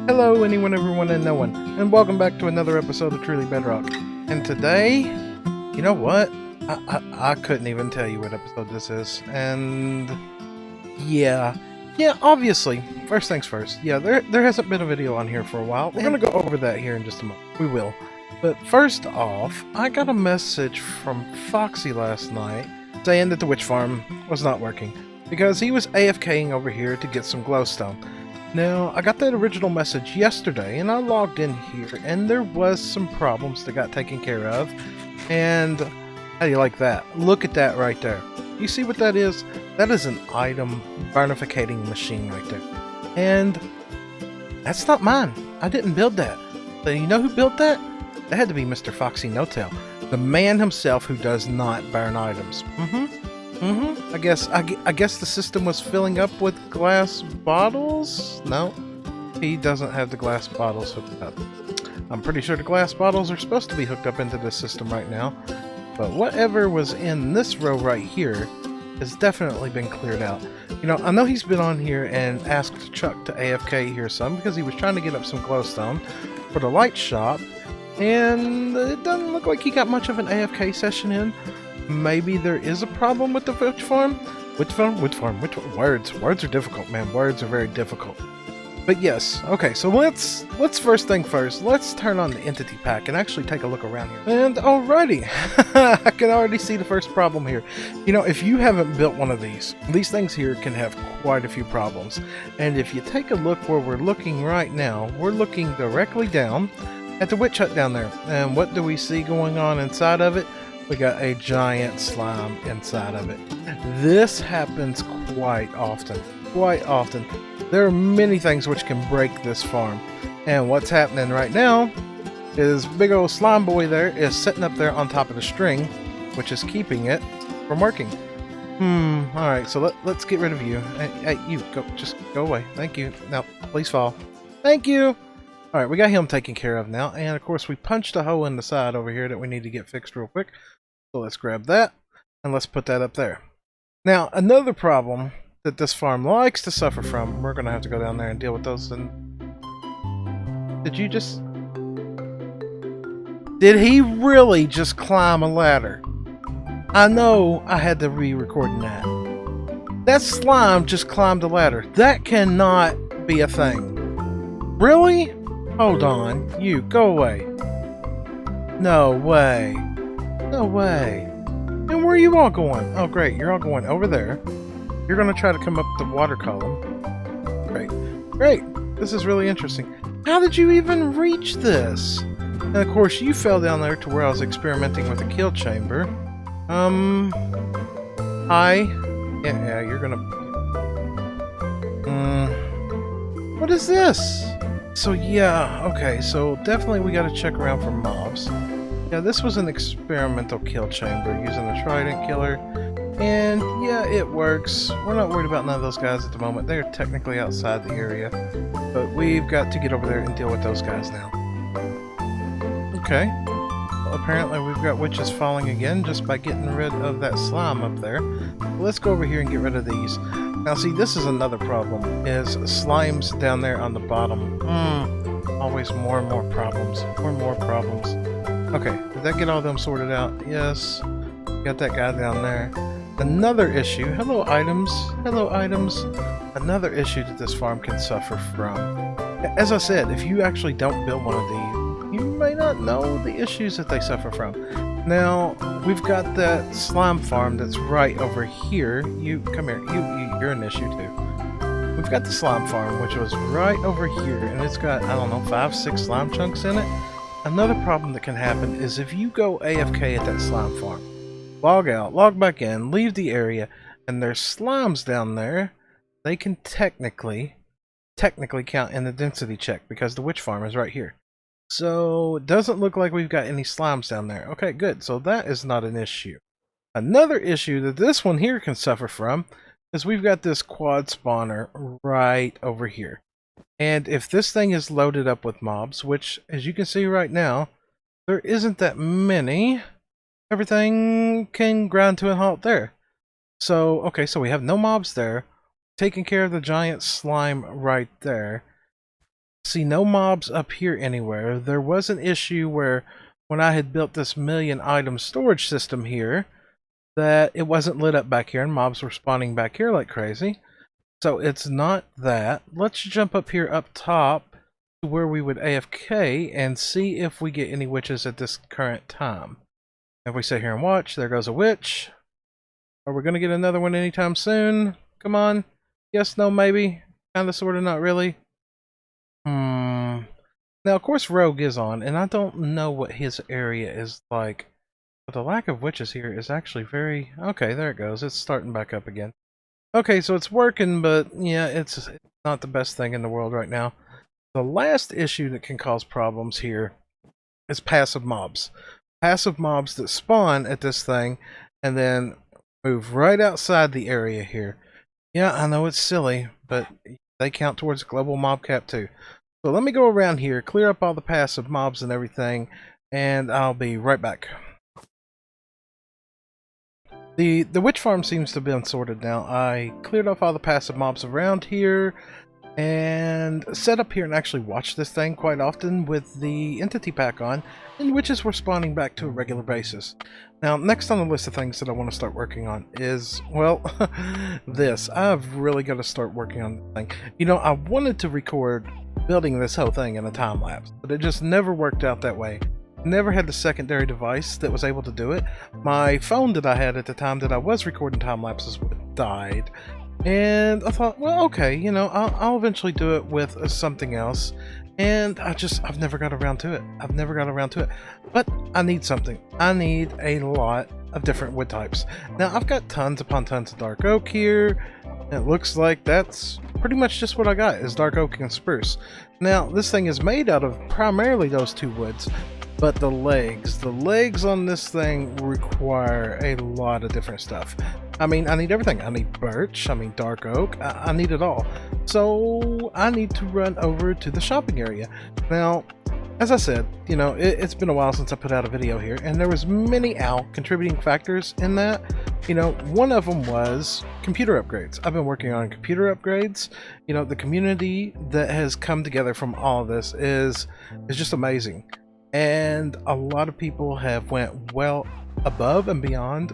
Hello anyone, everyone, and no one, and welcome back to another episode of Truly Bedrock. And today, you know what? I couldn't even tell you what episode this is. And yeah, obviously, first things first. Yeah, there hasn't been a video on here for a while. We're gonna go over that here in just a moment. We will. But first off, I got a message from Foxy last night saying that the witch farm was not working because he was AFKing over here to get some glowstone. Now, I got that original message yesterday, and I logged in here, and there was some problems that got taken care of. And how do you like that? Look at that right there. You see what that is? That is an item barnificating machine right there. And that's not mine. I didn't build that. So you know who built that? That had to be Mr. Foxy No-Tail, the man himself who does not burn items. I guess the system was filling up with glass bottles? No, he doesn't have the glass bottles hooked up. I'm pretty sure the glass bottles are supposed to be hooked up into this system right now, but whatever was in this row right here has definitely been cleared out. You know, I know he's been on here and asked Chuck to AFK here some because he was trying to get up some glowstone for the light shop, and it doesn't look like he got much of an AFK session in. Maybe there is a problem with the witch farm? Witch farm? Words are difficult, man. Words are very difficult. But yes, okay, so let's first thing first, let's turn on the entity pack and actually take a look around here. And alrighty, I can already see the first problem here. You know, if you haven't built one of these things here can have quite a few problems. And if you take a look where we're looking right now, we're looking directly down at the witch hut down there. And what do we see going on inside of it? We got a giant slime inside of it. This happens quite often. There are many things which can break this farm. And what's happening right now is big old slime boy there is sitting up there on top of the string, which is keeping it from working. Alright, so let's get rid of you. Hey, you, just go away. Thank you. Now, please fall. Thank you! Alright, we got him taken care of now. And of course, we punched a hole in the side over here that we need to get fixed real quick. So let's grab that, and let's put that up there. Now, another problem that this farm likes to suffer from, we're going to have to go down there and deal with those. And did he really just climb a ladder? I know I had to re-recording that. That slime just climbed a ladder. That cannot be a thing. Really? Hold on. You, go away. No way. No way. And where are you all going? Oh, great. You're all going over there. You're going to try to come up the water column. Great. Great. This is really interesting. How did you even reach this? And of course, you fell down there to where I was experimenting with the kill chamber. Hi. Yeah, you're going to... What is this? So, yeah. Okay, so definitely we got to check around for mobs. Yeah, this was an experimental kill chamber using the trident killer, and yeah, it works. We're not worried about none of those guys at the moment. They're technically outside the area, but we've got to get over there and deal with those guys now. Okay, well, apparently we've got witches falling again just by getting rid of that slime up there. Let's go over here and get rid of these. Now see, this is another problem, is slimes down there on the bottom. Always more and more problems. Okay, did that get all them sorted out? Yes. Got that guy down there. Another issue. Hello, items. Hello, items. Another issue that this farm can suffer from. As I said, if you actually don't build one of these, you may not know the issues that they suffer from. Now, we've got that slime farm that's right over here. You, come here. You're an issue too. We've got the slime farm, which was right over here, and it's got, I don't know, 5, 6 slime chunks in it. Another problem that can happen is if you go AFK at that slime farm, log out, log back in, leave the area, and there's slimes down there, they can technically count in the density check because the witch farm is right here. So it doesn't look like we've got any slimes down there. Okay, good. So that is not an issue. Another issue that this one here can suffer from is we've got this quad spawner right over here. And if this thing is loaded up with mobs, which as you can see right now, there isn't that many, everything can grind to a halt there. So, okay, so we have no mobs there, taking care of the giant slime right there. See no mobs up here anywhere. There was an issue where when I had built this million item storage system here, that it wasn't lit up back here and mobs were spawning back here like crazy. So it's not that. Let's jump up here up top to where we would AFK and see if we get any witches at this current time. If we sit here and watch, there goes a witch. Are we going to get another one anytime soon? Come on. Yes, no, maybe. Kinda, sorta, not really. Now, of course, Rogue is on, and I don't know what his area is like. But the lack of witches here is actually very... Okay, there it goes. It's starting back up again. Okay, so it's working, but yeah, it's not the best thing in the world right now. The last issue that can cause problems here is passive mobs. Passive mobs that spawn at this thing and then move right outside the area here. Yeah, I know it's silly, but they count towards global mob cap too. So let me go around here, clear up all the passive mobs and everything, and I'll be right back. The witch farm seems to have been sorted now. I cleared off all the passive mobs around here and set up here and actually watched this thing quite often with the entity pack on, and witches were spawning back to a regular basis. Now, next on the list of things that I want to start working on is, well, this. I've really got to start working on this thing. You know, I wanted to record building this whole thing in a time lapse, but it just never worked out that way. Never had the secondary device that was able to do it. My phone that I had at the time that I was recording time lapses with died, and I thought, well, okay, you know, I'll eventually do it with something else. And I've never got around to it. I've never got around to it. But I need something. I need a lot of different wood types. Now, I've got tons upon tons of dark oak here. It looks like that's pretty much just what I got, is dark oak and spruce. Now, this thing is made out of primarily those two woods. But the legs on this thing require a lot of different stuff. I mean, I need everything. I need birch, I mean dark oak, I need it all. So I need to run over to the shopping area. Now, as I said, you know, it's been a while since I put out a video here, and there was many contributing factors in that. You know, one of them was computer upgrades. I've been working on computer upgrades. You know, the community that has come together from all of this is just amazing. And a lot of people have went well above and beyond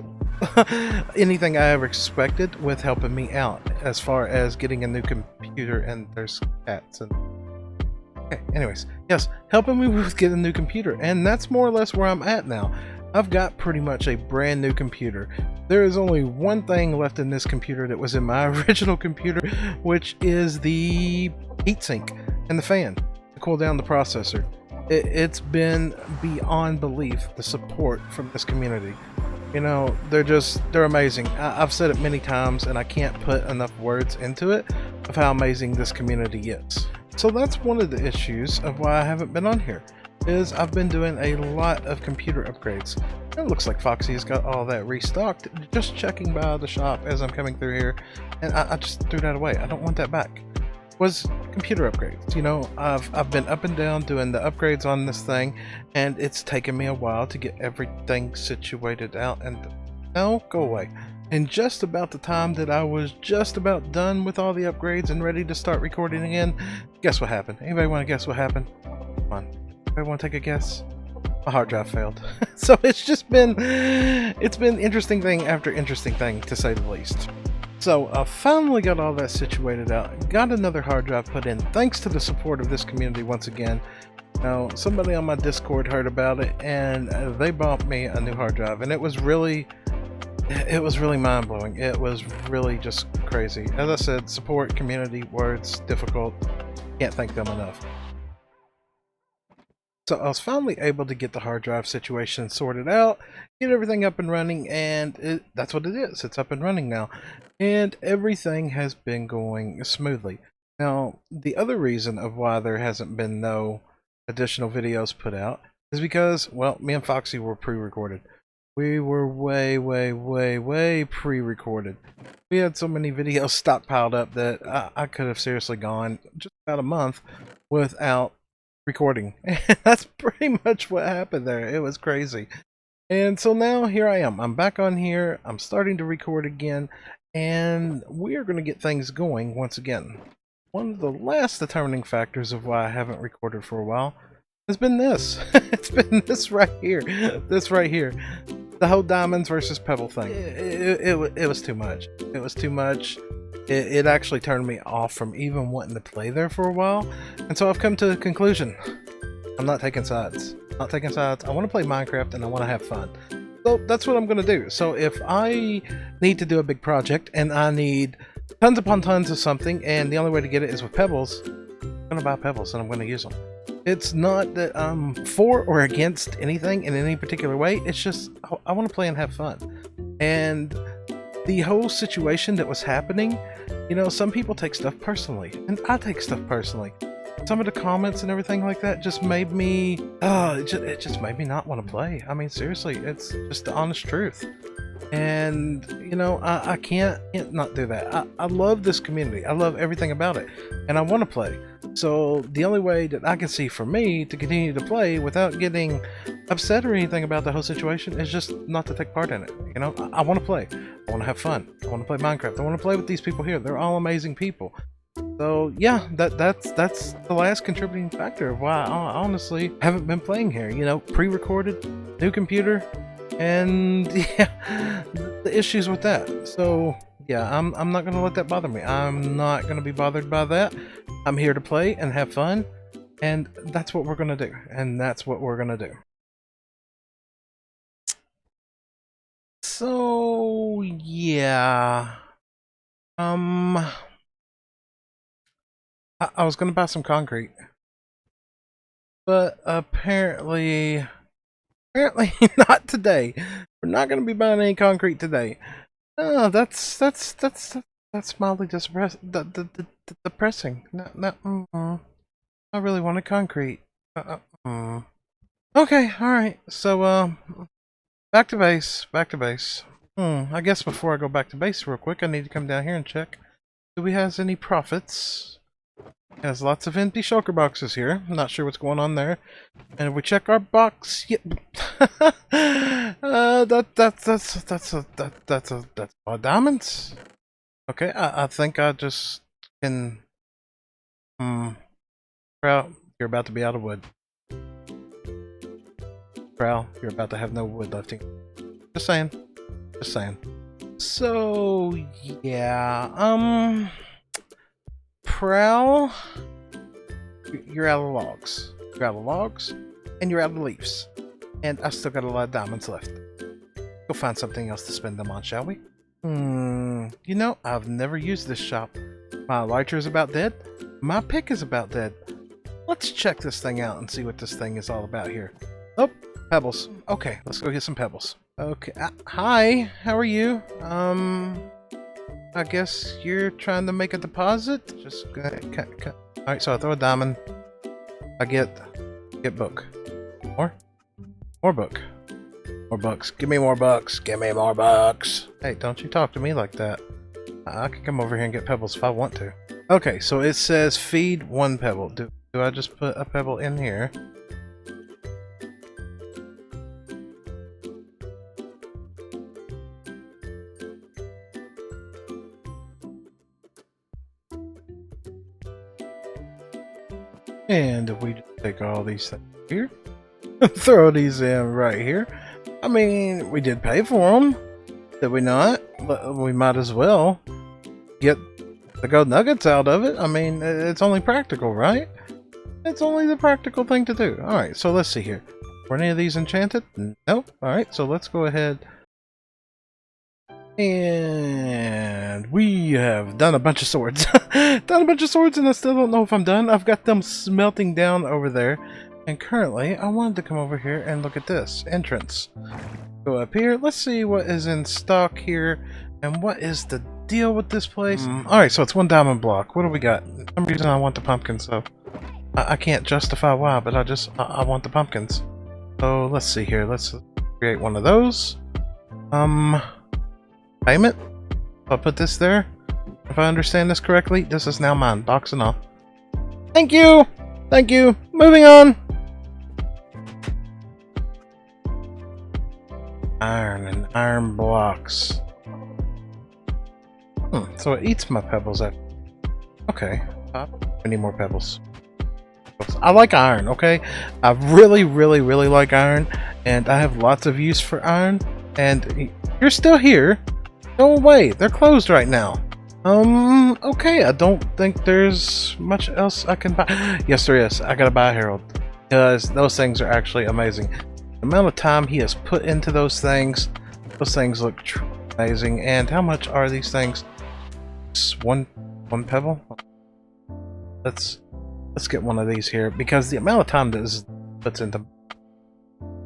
anything I ever expected with helping me out as far as getting a new computer. And there's cats and okay, anyways, yes, helping me with getting a new computer, and that's more or less where I'm at now. I've got pretty much a brand new computer. There is only one thing left in this computer that was in my original computer, which is the heatsink and the fan to cool down the processor. It's been beyond belief, the support from this community. You know, they're amazing. I've said it many times, and I can't put enough words into it of how amazing this community is. So that's one of the issues of why I haven't been on here, is I've been doing a lot of computer upgrades. It looks like Foxy's got all that restocked, just checking by the shop as I'm coming through here, and I just threw that away. I don't want that back. Was computer upgrades. You know, I've been up and down doing the upgrades on this thing, and it's taken me a while to get everything situated out, and now go away. And just about the time that I was just about done with all the upgrades and ready to start recording again, guess what happened? Anybody want to guess what happened? Come on, anybody want to take a guess? My hard drive failed. So it's been interesting thing after interesting thing, to say the least. So I finally got all that situated out, got another hard drive put in, thanks to the support of this community once again. Now, somebody on my Discord heard about it, and they bought me a new hard drive, and it was really mind-blowing. It was really just crazy. As I said, support, community, words, difficult, can't thank them enough. So I was finally able to get the hard drive situation sorted out, get everything up and running, and that's what it is. It's up and running now. And everything has been going smoothly. Now, the other reason of why there hasn't been no additional videos put out is because, well, me and Foxy were pre-recorded. We were way pre-recorded. We had so many videos stockpiled up that I could have seriously gone just about a month without recording. And that's pretty much what happened there. It was crazy. And so now here I am. I'm back on here. I'm starting to record again, and we are going to get things going once again. one of the last determining factors of why I haven't recorded for a while has been this. It's been this right here. This right here. The whole diamonds versus pebble thing. It was too much. It was too much. It actually turned me off from even wanting to play there for a while. And so I've come to the conclusion. I'm not taking sides. Not taking sides. I want to play Minecraft and I want to have fun. So that's what I'm going to do. So if I need to do a big project and I need tons upon tons of something and the only way to get it is with pebbles, I'm going to buy pebbles and I'm going to use them. It's not that I'm for or against anything in any particular way. It's just I want to play and have fun. And the whole situation that was happening, you know, some people take stuff personally and I take stuff personally. Some of the comments and everything like that just made me, it just made me not want to play. I mean, seriously, it's just the honest truth. And, you know, I can't not do that. I love this community. I love everything about it. And I want to play. So the only way that I can see for me to continue to play without getting upset or anything about the whole situation is just not to take part in it. You know, I want to play. I want to have fun. I want to play Minecraft. I want to play with these people here. They're all amazing people. So yeah, that's the last contributing factor of why I honestly haven't been playing here. You know, pre-recorded, new computer, and yeah, the issues with that. So yeah, I'm not gonna let that bother me. I'm not gonna be bothered by that. I'm here to play and have fun, and that's what we're gonna do. And that's what we're gonna do. So yeah, I was gonna buy some concrete, but apparently not today. We're not gonna be buying any concrete today. Oh, that's mildly depressing. I really wanted concrete. Okay, all right. So back to base. Back to base. I guess before I go back to base real quick, I need to come down here and check. Do we have any profits? Has lots of empty shulker boxes here. I'm not sure what's going on there. And if we check our box, yeah, that's a lot of diamonds. Okay, I think I just can. Prowl, you're about to be out of wood. Prowl, you're about to have no wood left. Just saying. Just saying. So yeah, Prowl, you're out of logs. You're out of logs, and you're out of leaves. And I've still got a lot of diamonds left. Go find something else to spend them on, shall we? You know, I've never used this shop. My elytra is about dead. My pick is about dead. Let's check this thing out and see what this thing is all about here. Oh, pebbles. Okay, let's go get some pebbles. Okay, hi, how are you? I guess you're trying to make a deposit? Just alright, so I throw a diamond. I get book. More book. More bucks. Give me more bucks. Give me more bucks. Hey, don't you talk to me like that. I can come over here and get pebbles if I want to. Okay, so it says feed one pebble. Do I just put a pebble in here? And if we just take all these things here, throw these in right here. I mean, we did pay for them, did we not? We might as well get the gold nuggets out of it. I mean, it's only practical, right? It's only the practical thing to do. Alright, so let's see here. Were any of these enchanted? No? Alright, so let's go ahead. And we have done a bunch of swords. Done a bunch of swords, and I still don't know if I'm done. I've got them smelting down over there. And currently, I wanted to come over here and look at this. Entrance. Go up here. Let's see what is in stock here. And what is the deal with this place? Alright, so it's one diamond block. What do we got? For some reason I want the pumpkins, so I can't justify why, but I want the pumpkins. So let's see here. Let's create one of those. Payment? I'll put this there. If I understand this correctly, this is now mine. Boxing off. Thank you! Thank you! Moving on! Iron and iron blocks. So it eats my pebbles. Okay. I need more pebbles. I like iron, okay? I really like iron, and I have lots of use for iron. And you're still here. Go away. They're closed right now. Okay, I don't think there's much else I can buy. Yes, there is. I gotta buy a Herald, because those things are actually amazing. The amount of time he has put into those things look truly amazing. And how much are these things? It's one pebble. Let's get one of these here, because the amount of time that this puts into.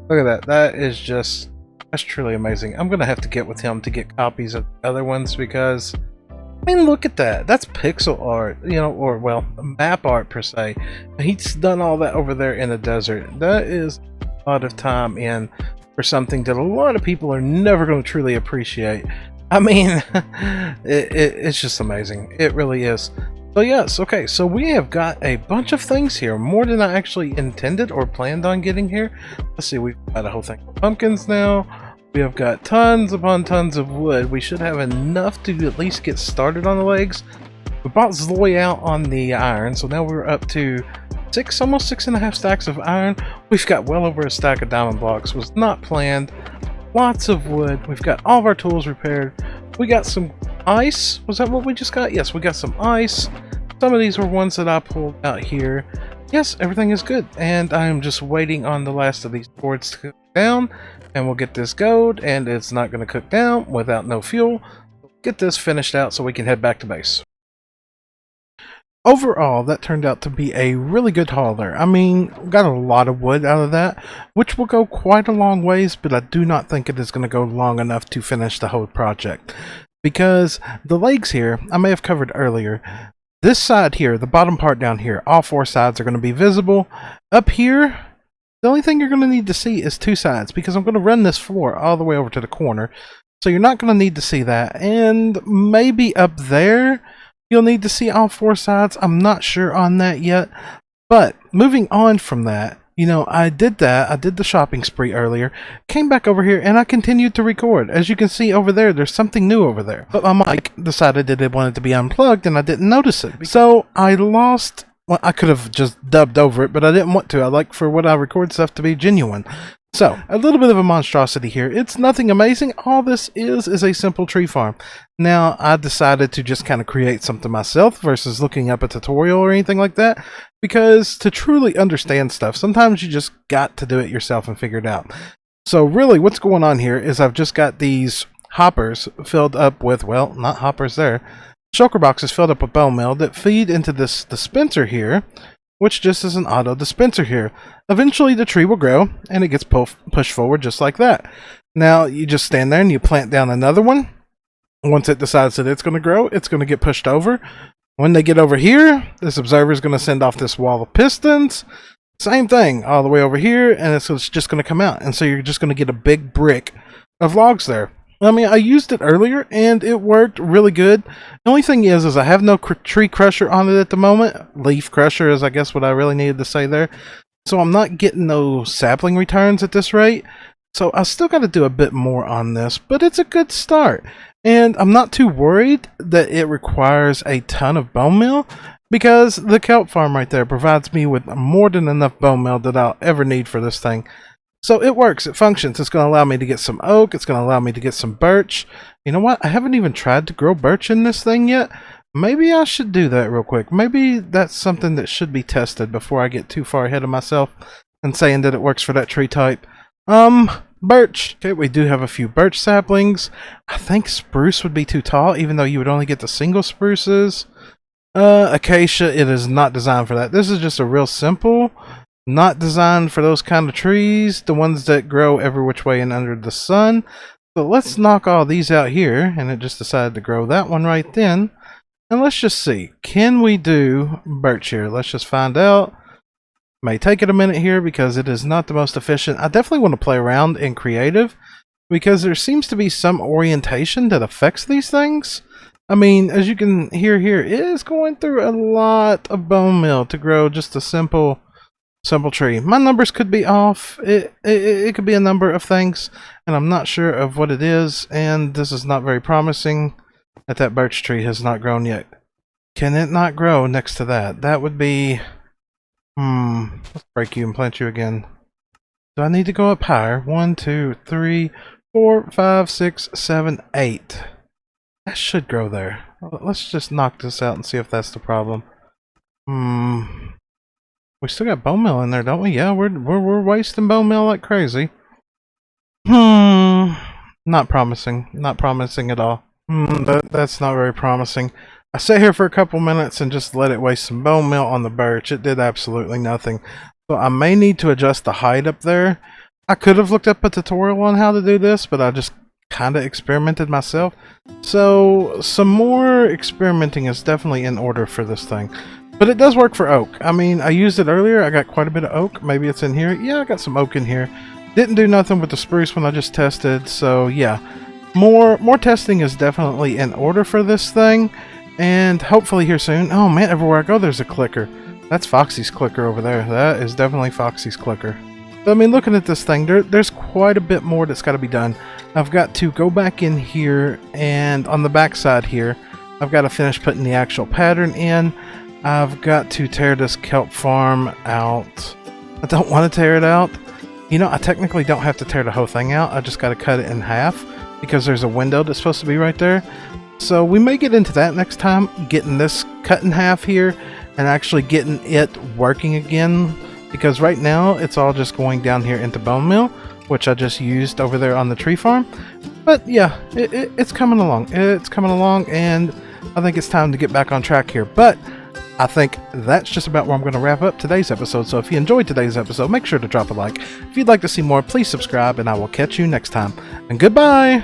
Look at that. That's truly amazing. I'm gonna have to get with him to get copies of the other ones, because I mean, look at that. That's pixel art, you know, or well, map art per se. He's done all that over there in the desert. That is a lot of time in for something that a lot of people are never going to truly appreciate. I mean, it's just amazing. It really is. So yes, okay, so we have got a bunch of things here, more than I actually intended or planned on getting here. Let's see, we've got a whole thing of pumpkins now. We have got tons upon tons of wood. We should have enough to at least get started on the legs. We bought Zloy out on the iron, so now we're up to almost 6.5 stacks of iron. We've got well over a stack of diamond blocks. Was not planned. Lots of wood. We've got all of our tools repaired. We got some ice. Was that what we just got? Yes, we got some ice. Some of these were ones that I pulled out here. Yes, everything is good. And I'm just waiting on the last of these boards to cook down. And we'll get this gold, and it's not going to cook down without no fuel. Get this finished out so we can head back to base. Overall, that turned out to be a really good haul there. I mean, got a lot of wood out of that, which will go quite a long ways, but I do not think it is going to go long enough to finish the whole project. Because the legs here, I may have covered earlier, this side here, the bottom part down here, all 4 sides are going to be visible. Up here, the only thing you're going to need to see is 2 sides, because I'm going to run this floor all the way over to the corner. So you're not going to need to see that. And maybe up there, you'll need to see all 4 sides. I'm not sure on that yet. But moving on from that, you know, I did that. I did the shopping spree earlier. Came back over here and I continued to record. As you can see over there, there's something new over there. But my mic decided that it wanted to be unplugged and I didn't notice it. So I lost... Well, I could have just dubbed over it, but I didn't want to. I like for what I record stuff to be genuine. So, a little bit of a monstrosity here. It's nothing amazing. All this is a simple tree farm. Now, I decided to just kind of create something myself versus looking up a tutorial or anything like that. Because to truly understand stuff, sometimes you just got to do it yourself and figure it out. So really, what's going on here is I've just got these hoppers filled up with, well, not hoppers there. Shulker boxes filled up with bone meal that feed into this dispenser here, which just is an auto dispenser here. Eventually the tree will grow and it gets pushed forward just like that. Now you just stand there and you plant down another one. Once it decides that it's going to grow, it's going to get pushed over. When they get over here, this observer is going to send off this wall of pistons. Same thing all the way over here, and it's just going to come out. And so you're just going to get a big brick of logs there. I mean, I used it earlier, and it worked really good. The only thing is I have no tree crusher on it at the moment. Leaf crusher is, I guess, what I really needed to say there. So I'm not getting those sapling returns at this rate. So I still got to do a bit more on this, but it's a good start. And I'm not too worried that it requires a ton of bone meal, because the kelp farm right there provides me with more than enough bone meal that I'll ever need for this thing. So it works, it functions. It's going to allow me to get some oak, it's going to allow me to get some birch. You know what, I haven't even tried to grow birch in this thing yet. Maybe I should do that real quick. Maybe that's something that should be tested before I get too far ahead of myself and saying that it works for that tree type. Birch. Okay, we do have a few birch saplings. I think spruce would be too tall, even though you would only get the single spruces. Acacia, it is not designed for that. This is just a real simple... Not designed for those kind of trees, the ones that grow every which way and under the sun. So let's knock all these out here, and it just decided to grow that one right then. And let's just see, can we do birch here? Let's just find out. May take it a minute here because it is not the most efficient. I definitely want to play around in creative because there seems to be some orientation that affects these things. I mean, as you can hear here, it is going through a lot of bone meal to grow just a simple tree. My numbers could be off. It could be a number of things, and I'm not sure of what it is, and this is not very promising that birch tree has not grown yet. Can it not grow next to that? That would be... let's break you and plant you again. Do I need to go up higher? 1, 2, 3, 4, 5, 6, 7, 8. That should grow there. Let's just knock this out and see if that's the problem. We still got bone meal in there, don't we? Yeah, we're wasting bone meal like crazy. Not promising. Not promising at all. That's not very promising. I sat here for a couple minutes and just let it waste some bone meal on the birch. It did absolutely nothing. So I may need to adjust the height up there. I could have looked up a tutorial on how to do this, but I just kind of experimented myself. So some more experimenting is definitely in order for this thing. But it does work for oak. I mean, I used it earlier. I got quite a bit of oak. Maybe it's in here. Yeah, I got some oak in here. Didn't do nothing with the spruce when I just tested. So yeah, more testing is definitely in order for this thing. And hopefully here soon. Oh man, everywhere I go there's a clicker. That's Foxy's clicker over there. That is definitely Foxy's clicker. But I mean, looking at this thing, there's quite a bit more that's got to be done. I've got to go back in here, and on the back side here, I've got to finish putting the actual pattern in. I've got to tear this kelp farm out. I don't want to tear it out. You know, I technically don't have to tear the whole thing out. I just got to cut it in half because there's a window that's supposed to be right there. So we may get into that next time, getting this cut in half here and actually getting it working again, because right now it's all just going down here into bone meal, which I just used over there on the tree farm. But yeah, it's coming along. It's coming along, and I think it's time to get back on track here. But I think that's just about where I'm going to wrap up today's episode. So if you enjoyed today's episode, make sure to drop a like. If you'd like to see more, please subscribe, and I will catch you next time. And goodbye!